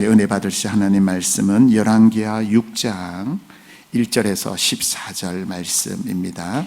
은혜 받으실 하나님 말씀은 열왕기하 6장 1절에서 14절 말씀입니다.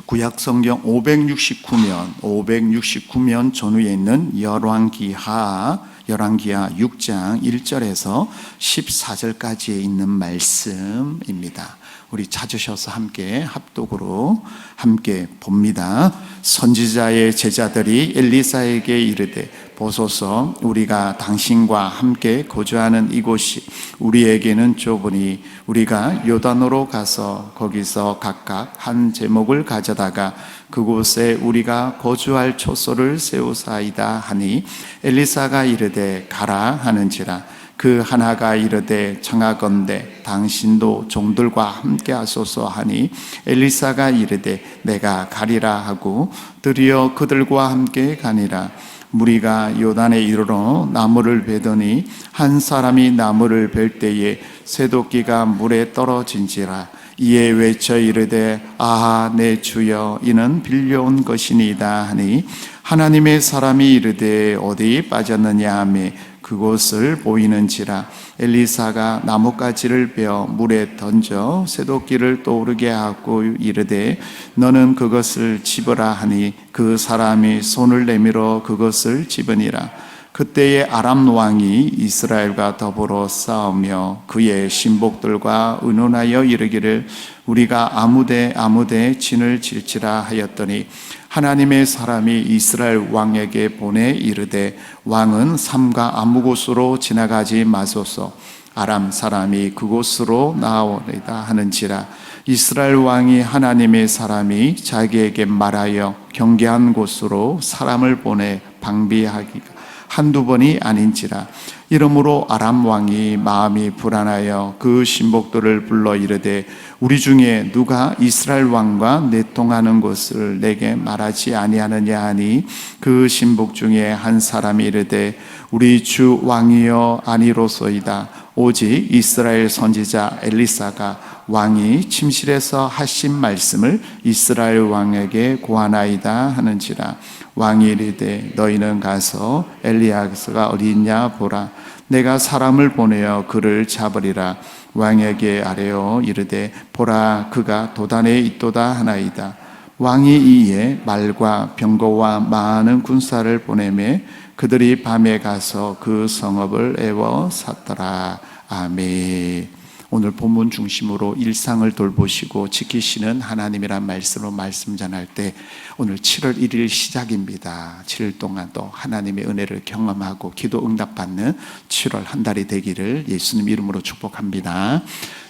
구약 성경 569면 전후에 있는 열왕기하 6장 1절에서 14절까지에 있는 말씀입니다. 우리 찾으셔서 함께 합독으로 함께 봅니다. 선지자의 제자들이 엘리사에게 이르되 보소서, 우리가 당신과 함께 거주하는 이곳이 우리에게는 좁으니 우리가 요단으로 가서 거기서 각각 한 제목을 가져다가 그곳에 우리가 거주할 초소를 세우사이다 하니, 엘리사가 이르되 가라 하는지라. 그 하나가 이르되 청하건대 당신도 종들과 함께 하소서 하니, 엘리사가 이르되 내가 가리라 하고 드디어 그들과 함께 가니라. 무리가 요단에 이르러 나무를 베더니 한 사람이 나무를 벨 때에 쇠도끼가 물에 떨어진지라. 이에 외쳐 이르되 아하 내 주여, 이는 빌려온 것이니이다 하니, 하나님의 사람이 이르되 어디 빠졌느냐 하며 그곳을 보이는지라. 엘리사가 나뭇가지를 베어 물에 던져 쇠도끼를 떠오르게 하고 이르되 너는 그것을 집으라 하니, 그 사람이 손을 내밀어 그것을 집으니라. 그때에 아람 왕이 이스라엘과 더불어 싸우며 그의 신복들과 의논하여 이르기를 우리가 아무데 진을 칠지라 하였더니, 하나님의 사람이 이스라엘 왕에게 보내 이르되 왕은 삼가 아무 곳으로 지나가지 마소서, 아람 사람이 그곳으로 나아오리다 하는지라. 이스라엘 왕이 하나님의 사람이 자기에게 말하여 경계한 곳으로 사람을 보내 방비하기가 한두 번이 아닌지라. 이러므로 아람 왕이 마음이 불안하여 그 신복들을 불러 이르되 우리 중에 누가 이스라엘 왕과 내통하는 것을 내게 말하지 아니하느냐 하니, 그 신복 중에 한 사람이 이르되 우리 주 왕이여 아니로소이다. 오직 이스라엘 선지자 엘리사가 왕이 침실에서 하신 말씀을 이스라엘 왕에게 고하나이다 하는지라. 왕이 이르되 너희는 가서 엘리야가 어디 있냐 보라. 내가 사람을 보내어 그를 잡으리라. 왕에게 아뢰어 이르되 보라, 그가 도단에 있도다 하나이다. 왕이 이에 말과 병거와 많은 군사를 보내매 그들이 밤에 가서 그 성읍을 에워 샀더라. 아멘. 오늘 본문 중심으로 일상을 돌보시고 지키시는 하나님이란 말씀으로 말씀 전할 때, 오늘 7월 1일 시작입니다. 7일 동안 또 하나님의 은혜를 경험하고 기도 응답받는 7월 한 달이 되기를 예수님 이름으로 축복합니다.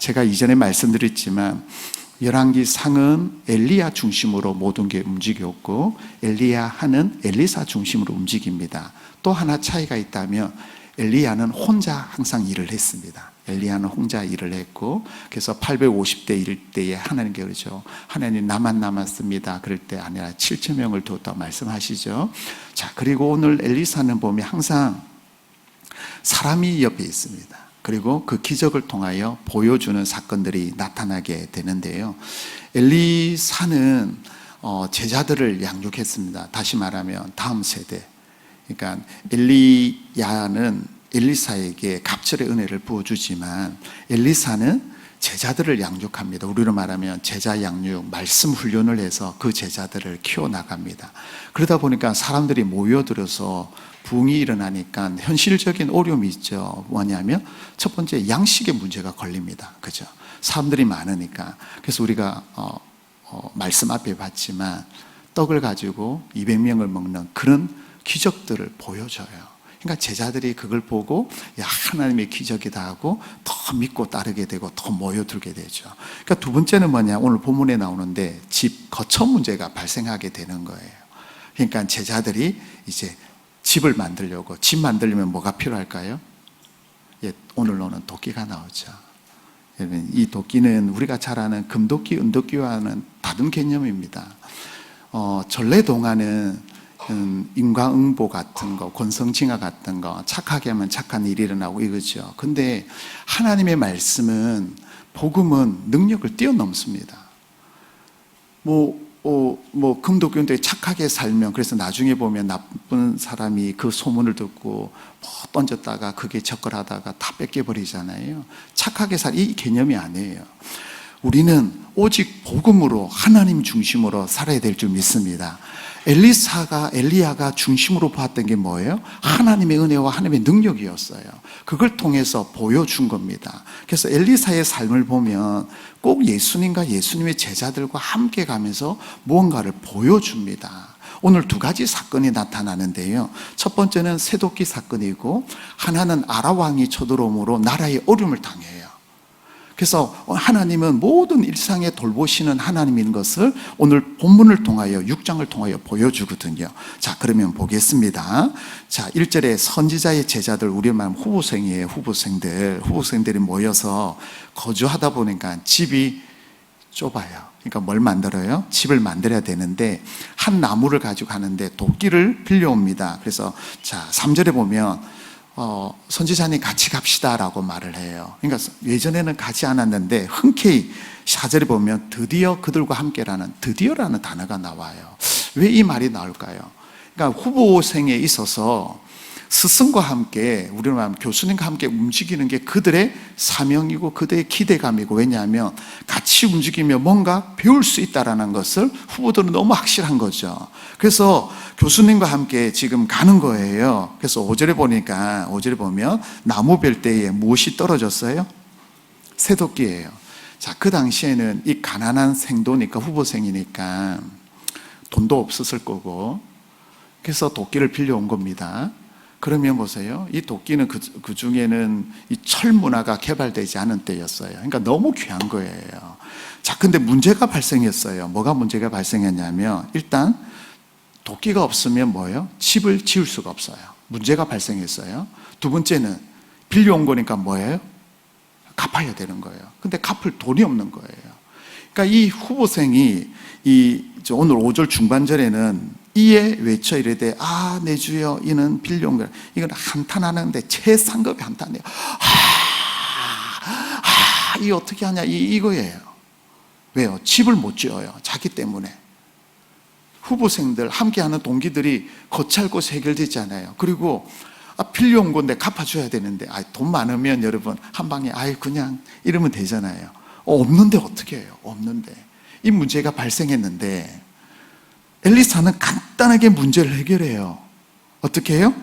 제가 이전에 말씀드렸지만 열왕기 상은 엘리야 중심으로 모든 게 움직였고, 엘리야 하는 엘리사 중심으로 움직입니다. 또 하나 차이가 있다면 엘리야는 혼자 항상 일을 했습니다. 엘리야는 혼자 일을 했고, 그래서 850대 일 때에 하나님께 그러죠. 하나님 나만 남았습니다. 그럴 때 아니라 7천 명을 두었다고 말씀하시죠. 자, 그리고 오늘 엘리사는 보면 항상 사람이 옆에 있습니다. 그리고 그 기적을 통하여 보여주는 사건들이 나타나게 되는데요. 엘리사는 제자들을 양육했습니다. 다시 말하면 다음 세대. 그러니까 엘리야는 엘리사에게 갑절의 은혜를 부어주지만 엘리사는 제자들을 양육합니다. 우리로 말하면 제자 양육, 말씀 훈련을 해서 그 제자들을 키워나갑니다. 그러다 보니까 사람들이 모여들어서 부흥이 일어나니까 현실적인 어려움이 있죠. 뭐냐면 첫 번째, 양식의 문제가 걸립니다. 그죠? 사람들이 많으니까. 그래서 우리가 말씀 앞에 봤지만 떡을 가지고 200명을 먹는 그런 기적들을 보여줘요. 그러니까 제자들이 그걸 보고 야, 하나님의 기적이다 하고 더 믿고 따르게 되고 더 모여들게 되죠. 그러니까 두 번째는 뭐냐, 오늘 본문에 나오는데 집 거처 문제가 발생하게 되는 거예요. 그러니까 제자들이 이제 집을 만들려고, 집 만들려면 뭐가 필요할까요? 예, 오늘로는 도끼가 나오죠. 이 도끼는 우리가 잘 아는 금도끼, 은도끼와는 다른 개념입니다. 전래동화는 인과응보 같은 거, 권성징화 같은 거, 착하게 하면 착한 일이 일어나고 이거죠. 근데 하나님의 말씀은, 복음은 능력을 뛰어넘습니다. 뭐 금도교인데 착하게 살면, 그래서 나중에 보면 나쁜 사람이 그 소문을 듣고 뭐 던졌다가 그게 적발하다가 다 뺏겨버리잖아요. 착하게 이 개념이 아니에요. 우리는 오직 복음으로 하나님 중심으로 살아야 될 줄 믿습니다. 엘리야가 중심으로 봤던 게 뭐예요? 하나님의 은혜와 하나님의 능력이었어요. 그걸 통해서 보여준 겁니다. 그래서 엘리사의 삶을 보면 꼭 예수님과 예수님의 제자들과 함께 가면서 무언가를 보여줍니다. 오늘 두 가지 사건이 나타나는데요. 첫 번째는 새도끼 사건이고, 하나는 아람왕이 쳐들어옴으로 나라의 어려움을 당해요. 그래서 하나님은 모든 일상에 돌보시는 하나님인 것을 오늘 본문을 통하여 6장을 통하여 보여주거든요. 자, 그러면 보겠습니다. 자, 1절에 선지자의 제자들, 우리 말하면 후보생이에요. 후보생들이 모여서 거주하다 보니까 집이 좁아요. 그러니까 뭘 만들어요? 집을 만들어야 되는데 한 나무를 가지고 가는데 도끼를 빌려옵니다. 그래서 자, 3절에 보면 선지자님 같이 갑시다라고 말을 해요. 그러니까 예전에는 가지 않았는데 흔쾌히 4절에 보면 드디어 그들과 함께라는, 드디어라는 단어가 나와요. 왜 이 말이 나올까요? 그러니까 후보생에 있어서 스승과 함께, 우리는 말하면 교수님과 함께 움직이는 게 그들의 사명이고 그들의 기대감이고, 왜냐하면 같이 움직이며 뭔가 배울 수 있다는 것을 후보들은 너무 확실한 거죠. 그래서 교수님과 함께 지금 가는 거예요. 그래서 5절에 보면 나무 별대에 무엇이 떨어졌어요? 새도끼예요. 자, 그 당시에는 이 가난한 생도니까, 후보생이니까 돈도 없었을 거고, 그래서 도끼를 빌려온 겁니다. 그러면 보세요. 이 도끼는 그 중에는 이 철 문화가 개발되지 않은 때였어요. 그러니까 너무 귀한 거예요. 자, 근데 문제가 발생했어요. 뭐가 문제가 발생했냐면, 일단 도끼가 없으면 뭐예요? 집을 지을 수가 없어요. 문제가 발생했어요. 두 번째는 빌려온 거니까 뭐예요? 갚아야 되는 거예요. 근데 갚을 돈이 없는 거예요. 그러니까 이 후보생이 오늘 5절 중반절에는 이에 외쳐 이르되 내 주여 이는 빌려온 거야. 이건 한탄하는데 최상급의 한탄이에요. 이 어떻게 하냐, 이거예요. 왜요? 집을 못 지어요. 자기 때문에. 후보생들 함께하는 동기들이 거찰 곳이 해결되잖아요. 그리고 빌려온 건데 갚아줘야 되는데 돈 많으면 여러분 한 방에 그냥 이러면 되잖아요. 없는데 어떻게 해요? 없는데. 이 문제가 발생했는데 엘리사는 간단하게 문제를 해결해요. 어떻게 해요?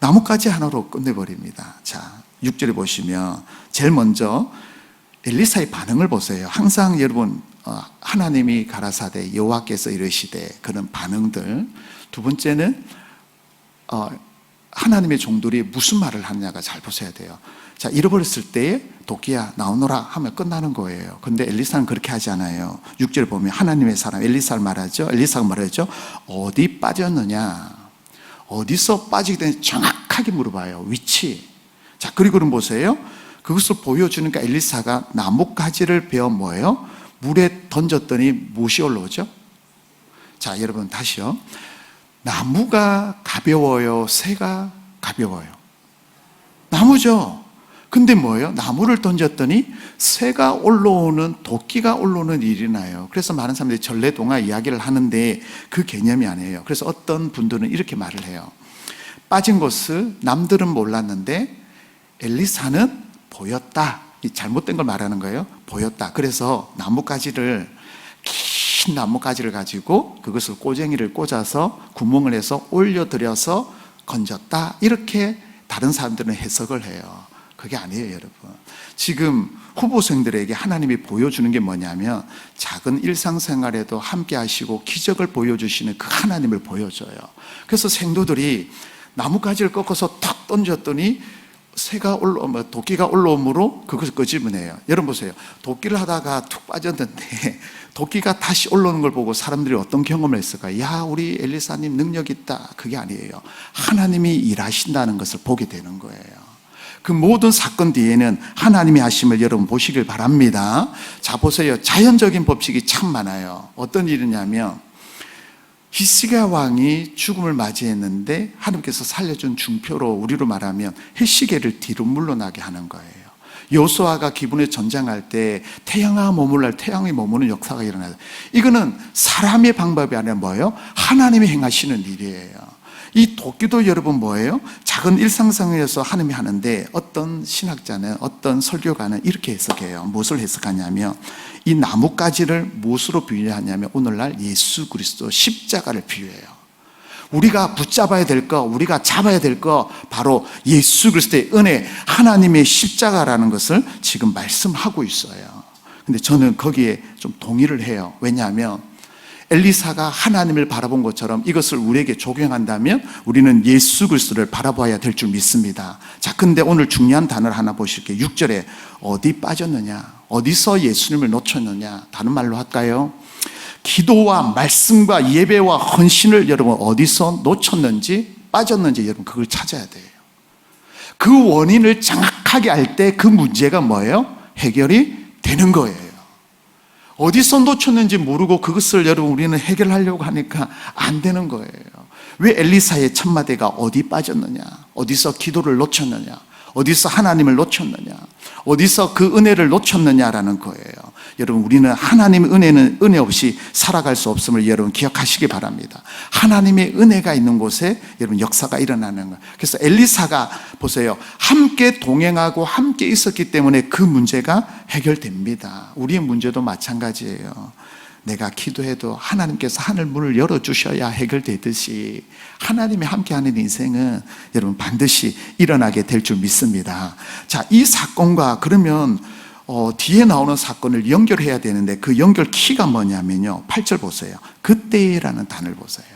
나뭇가지 하나로 끝내버립니다. 자, 6절에 보시면 제일 먼저 엘리사의 반응을 보세요. 항상 여러분 하나님이 가라사대 여호와께서 이르시되, 그런 반응들. 두 번째는 하나님의 종들이 무슨 말을 하느냐가 잘 보셔야 돼요. 자, 잃어버렸을 때에 도끼야 나오너라 하면 끝나는 거예요. 근데 엘리사는 그렇게 하지 않아요. 6절에 보면 하나님의 사람 엘리사를 말하죠. 엘리사가 말하죠. 어디 빠졌느냐, 어디서 빠지게 되는지 정확하게 물어봐요. 위치. 자, 그리고는 보세요. 그것을 보여주니까 엘리사가 나뭇가지를 베어 뭐예요? 물에 던졌더니 무엇이 올라오죠? 자, 여러분 다시요. 나무가 가벼워요? 새가 가벼워요? 나무죠. 근데 뭐예요? 나무를 던졌더니 새가 올라오는, 도끼가 올라오는 일이 나요. 그래서 많은 사람들이 전래동화 이야기를 하는데 그 개념이 아니에요. 그래서 어떤 분들은 이렇게 말을 해요. 빠진 것을 남들은 몰랐는데 엘리사는 보였다. 이 잘못된 걸 말하는 거예요. 보였다. 그래서 긴 나뭇가지를 가지고 그것을 꼬쟁이를 꽂아서 구멍을 해서 올려들여서 건졌다. 이렇게 다른 사람들은 해석을 해요. 그게 아니에요, 여러분. 지금 후보생들에게 하나님이 보여주는 게 뭐냐면 작은 일상생활에도 함께 하시고 기적을 보여주시는 그 하나님을 보여줘요. 그래서 생도들이 나뭇가지를 꺾어서 탁 던졌더니 도끼가 올라오므로 그것을 끄집어내요. 여러분 보세요. 도끼를 하다가 툭 빠졌는데 도끼가 다시 올라오는 걸 보고 사람들이 어떤 경험을 했을까요? 야, 우리 엘리사님 능력 있다. 그게 아니에요. 하나님이 일하신다는 것을 보게 되는 거예요. 그 모든 사건 뒤에는 하나님이 하심을 여러분 보시길 바랍니다. 자, 보세요. 자연적인 법칙이 참 많아요. 어떤 일이냐면 히스기야 왕이 죽음을 맞이했는데 하나님께서 살려준 중표로, 우리로 말하면 해시계를 뒤로 물러나게 하는 거예요. 여호수아가 기브론에 전쟁할 때 태양아 머물라 태양이 머무는 역사가 일어나요. 이거는 사람의 방법이 아니라 뭐예요? 하나님이 행하시는 일이에요. 이 도끼도 여러분 뭐예요? 작은 일상생활에서 하나님이 하는데 어떤 신학자는 어떤 설교가는 이렇게 해석해요. 무엇을 해석하냐면 이 나뭇가지를 무엇으로 비유하냐면 오늘날 예수 그리스도 십자가를 비유해요. 우리가 붙잡아야 될 거, 우리가 잡아야 될 거 바로 예수 그리스도의 은혜, 하나님의 십자가라는 것을 지금 말씀하고 있어요. 근데 저는 거기에 좀 동의를 해요. 왜냐하면 엘리사가 하나님을 바라본 것처럼 이것을 우리에게 적용한다면 우리는 예수 그리스도를 바라봐야 될 줄 믿습니다. 자, 근데 오늘 중요한 단어를 하나 보실게요. 6절에 어디 빠졌느냐, 어디서 예수님을 놓쳤느냐, 다른 말로 할까요? 기도와 말씀과 예배와 헌신을 여러분 어디서 놓쳤는지 빠졌는지 여러분 그걸 찾아야 돼요. 그 원인을 정확하게 알 때 그 문제가 뭐예요? 해결이 되는 거예요. 어디서 놓쳤는지 모르고 그것을 여러분 우리는 해결하려고 하니까 안 되는 거예요. 왜 엘리사의 첫마디가 어디 빠졌느냐, 어디서 기도를 놓쳤느냐, 어디서 하나님을 놓쳤느냐, 어디서 그 은혜를 놓쳤느냐라는 거예요. 여러분 우리는 하나님의 은혜는 은혜 없이 살아갈 수 없음을 여러분 기억하시기 바랍니다. 하나님의 은혜가 있는 곳에 여러분 역사가 일어나는 거예요. 그래서 엘리사가 보세요, 함께 동행하고 함께 있었기 때문에 그 문제가 해결됩니다. 우리의 문제도 마찬가지예요. 내가 기도해도 하나님께서 하늘 문을 열어주셔야 해결되듯이 하나님이 함께하는 인생은 여러분 반드시 일어나게 될 줄 믿습니다. 자, 이 사건과 그러면 뒤에 나오는 사건을 연결해야 되는데 그 연결 키가 뭐냐면요, 8절 보세요. 그때라는 단어를 보세요.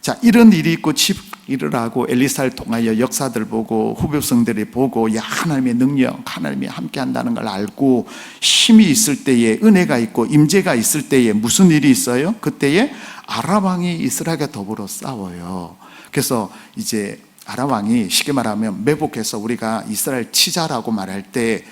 자, 이런 일이 있고 집 일어나고 엘리사를 통하여 역사들 보고 후백성들이 보고 야 하나님의 능력, 하나님이 함께 한다는 걸 알고 힘이 있을 때에 은혜가 있고 임재가 있을 때에 무슨 일이 있어요? 그때에 아람 왕이 이스라엘과 더불어 싸워요. 그래서 이제 아람 왕이 쉽게 말하면 매복해서 우리가 이스라엘 치자라고 말할 때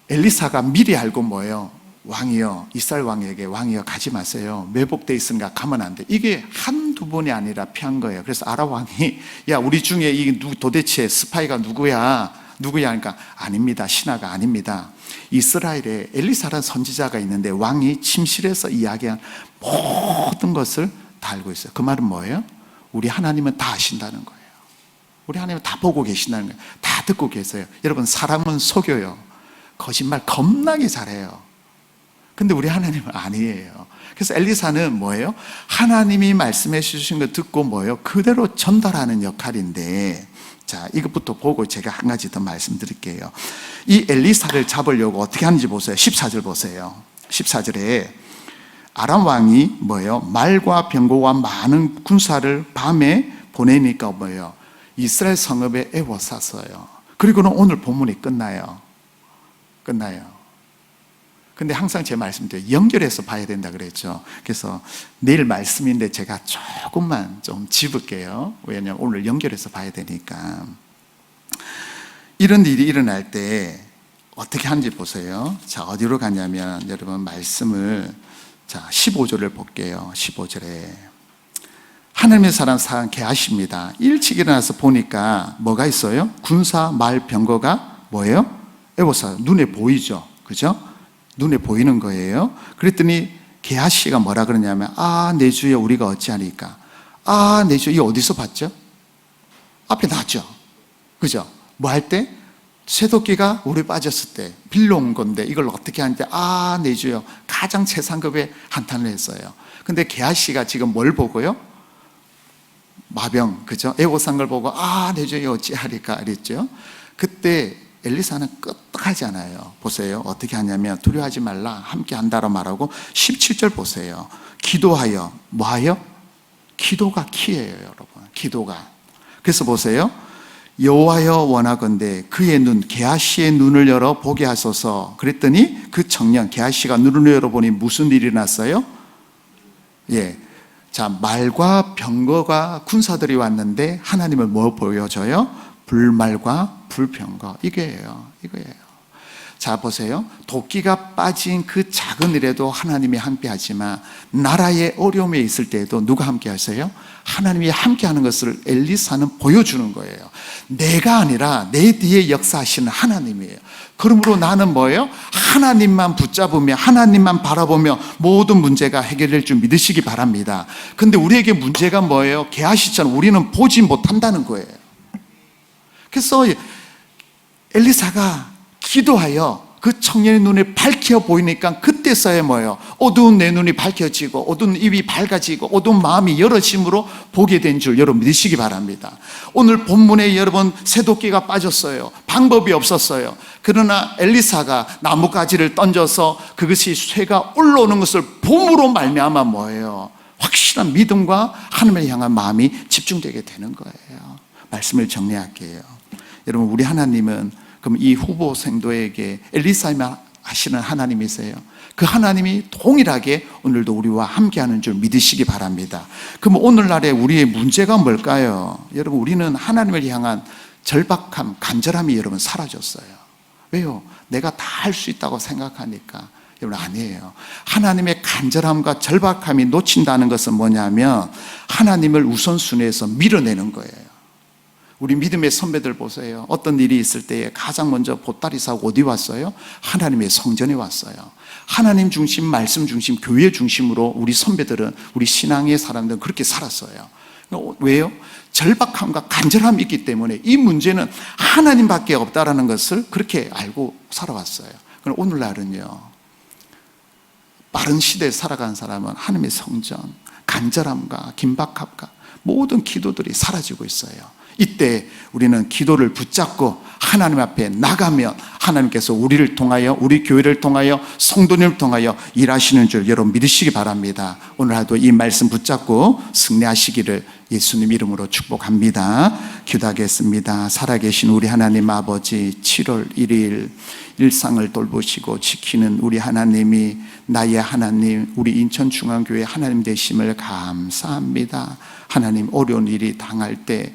엘리사가 미리 알고 뭐예요? 왕이요, 이스라엘 왕에게 왕이요 가지 마세요. 매복돼 있으니까 가면 안 돼. 이게 한두 번이 아니라 피한 거예요. 그래서 아람 왕이 야 우리 중에 이 도대체 스파이가 누구야? 하니까 아닙니다. 신하가 아닙니다. 이스라엘에 엘리사라는 선지자가 있는데 왕이 침실에서 이야기한 모든 것을 다 알고 있어요. 그 말은 뭐예요? 우리 하나님은 다 아신다는 거예요. 우리 하나님은 다 보고 계신다는 거예요. 다 듣고 계세요. 여러분 사람은 속여요. 거짓말 겁나게 잘해요. 근데 우리 하나님은 아니에요. 그래서 엘리사는 뭐예요? 하나님이 말씀해 주신 거 듣고 뭐예요? 그대로 전달하는 역할인데, 자, 이것부터 보고 제가 한 가지 더 말씀드릴게요. 이 엘리사를 잡으려고 어떻게 하는지 보세요. 14절 보세요. 14절에 아람 왕이 뭐예요? 말과 병거와 많은 군사를 밤에 보내니까 뭐예요? 이스라엘 성읍에 에워쌌어요. 그리고는 오늘 본문이 끝나요. 근데 항상 제 말씀대로 연결해서 봐야 된다 그랬죠. 그래서 내일 말씀인데 제가 조금만 좀 짚을게요. 왜냐하면 오늘 연결해서 봐야 되니까. 이런 일이 일어날 때 어떻게 하는지 보세요. 자, 어디로 가냐면 여러분 말씀을 자 15절을 볼게요. 15절에 하나님의 사람 게하시입니다. 일찍 일어나서 보니까 뭐가 있어요? 군사 말 병거가 뭐예요? 에워싸 눈에 보이죠, 그죠? 눈에 보이는 거예요. 그랬더니 게하시가 뭐라 그러냐면 내 주여 우리가 어찌하니까 내 주여. 이 어디서 봤죠? 앞에 나왔죠, 그죠? 뭐 할 때? 쇠도끼가 물에 빠졌을 때 빌려온 건데 이걸 어떻게 하는데 내 주여 가장 최상급의 한탄을 했어요. 근데 게하시가 지금 뭘 보고요? 마병, 그죠? 애고산 걸 보고 내 주여 어찌하리까 그랬죠. 그때 엘리사는 끄떡하지 않아요. 보세요. 어떻게 하냐면 두려워하지 말라 함께 한다라 말하고 17절 보세요. 기도하여 뭐하여? 기도가 키예요, 여러분. 기도가. 그래서 보세요. 여호와여 원하건대 그의 눈 게하시의 눈을 열어 보게 하소서. 그랬더니 그 청년 게하시가 눈을 열어보니 무슨 일이 났어요? 예. 자, 말과 병거가 군사들이 왔는데 하나님을 뭐 보여줘요? 불말과 불병거. 이거예요. 자, 보세요. 도끼가 빠진 그 작은 일에도 하나님이 함께 하지만 나라의 어려움에 있을 때에도 누가 함께 하세요? 하나님이 함께 하는 것을 엘리사는 보여주는 거예요. 내가 아니라 내 뒤에 역사하시는 하나님이에요. 그러므로 나는 뭐예요? 하나님만 붙잡으며 하나님만 바라보며 모든 문제가 해결될 줄 믿으시기 바랍니다. 근데 우리에게 문제가 뭐예요? 게하시처럼 우리는 보지 못한다는 거예요. 그래서 엘리사가 기도하여 그 청년의 눈에 밝혀 보이니까 그때서야 뭐예요? 어두운 내 눈이 밝혀지고 어두운 입이 밝아지고 어두운 마음이 열어짐으로 보게 된 줄 여러분 믿으시기 바랍니다. 오늘 본문에 여러분 새도끼가 빠졌어요. 방법이 없었어요. 그러나 엘리사가 나뭇가지를 던져서 그것이 쇠가 올라오는 것을 봄으로 말미암아 뭐예요? 확실한 믿음과 하나님을 향한 마음이 집중되게 되는 거예요. 말씀을 정리할게요. 여러분, 우리 하나님은 그럼 이 후보 생도에게 엘리사만 하시는 하나님이세요. 그 하나님이 동일하게 오늘도 우리와 함께하는 줄 믿으시기 바랍니다. 그럼 오늘날의 우리의 문제가 뭘까요? 여러분, 우리는 하나님을 향한 절박함, 간절함이 여러분 사라졌어요. 왜요? 내가 다 할 수 있다고 생각하니까. 여러분, 아니에요. 하나님의 간절함과 절박함이 놓친다는 것은 뭐냐면 하나님을 우선순위에서 밀어내는 거예요. 우리 믿음의 선배들 보세요. 어떤 일이 있을 때에 가장 먼저 보따리 사고 어디 왔어요? 하나님의 성전에 왔어요. 하나님 중심, 말씀 중심, 교회 중심으로 우리 선배들은, 우리 신앙의 사람들은 그렇게 살았어요. 왜요? 절박함과 간절함이 있기 때문에 이 문제는 하나님밖에 없다라는 것을 그렇게 알고 살아왔어요. 그럼 오늘날은요, 빠른 시대에 살아간 사람은 하나님의 성전, 간절함과 긴박함과 모든 기도들이 사라지고 있어요. 이때 우리는 기도를 붙잡고 하나님 앞에 나가면 하나님께서 우리를 통하여, 우리 교회를 통하여, 성도님을 통하여 일하시는 줄 여러분 믿으시기 바랍니다. 오늘 하루도 이 말씀 붙잡고 승리하시기를 예수님 이름으로 축복합니다. 기도하겠습니다. 살아계신 우리 하나님 아버지, 7월 1일 일상을 돌보시고 지키는 우리 하나님이 나의 하나님, 우리 인천중앙교회 하나님 되심을 감사합니다. 하나님, 어려운 일이 당할 때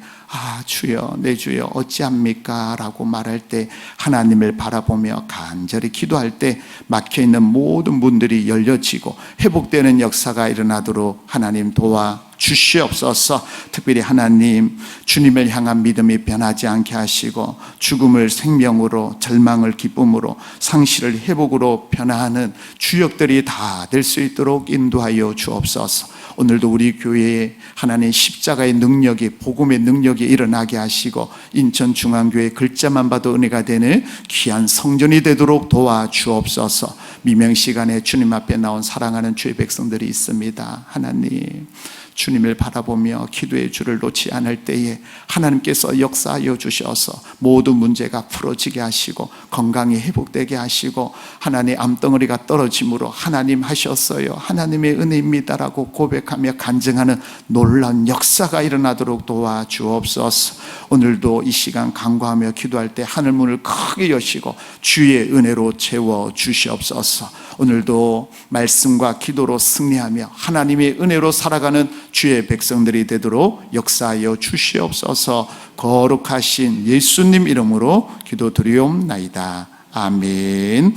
주여, 내 주여 어찌합니까? 라고 말할 때 하나님을 바라보며 간절히 기도할 때 막혀있는 모든 문들이 열려지고 회복되는 역사가 일어나도록 하나님 도와주시옵소서. 특별히 하나님, 주님을 향한 믿음이 변하지 않게 하시고 죽음을 생명으로, 절망을 기쁨으로, 상실을 회복으로 변화하는 주역들이 다 될 수 있도록 인도하여 주옵소서. 오늘도 우리 교회에 하나님 십자가의 능력이, 복음의 능력이 일어나게 하시고 인천중앙교회 글자만 봐도 은혜가 되는 귀한 성전이 되도록 도와주옵소서. 미명시간에 주님 앞에 나온 사랑하는 주의 백성들이 있습니다. 하나님, 주님을 바라보며 기도의 줄을 놓지 않을 때에 하나님께서 역사하여 주셔서 모든 문제가 풀어지게 하시고 건강이 회복되게 하시고 하나님 암덩어리가 떨어짐으로 하나님 하셨어요, 하나님의 은혜입니다라고 고백하며 간증하는 놀라운 역사가 일어나도록 도와주옵소서. 오늘도 이 시간 간구하며 기도할 때 하늘문을 크게 여시고 주의 은혜로 채워주시옵소서. 오늘도 말씀과 기도로 승리하며 하나님의 은혜로 살아가는 주의 백성들이 되도록 역사하여 주시옵소서. 거룩하신 예수님 이름으로 기도드리옵나이다. 아멘.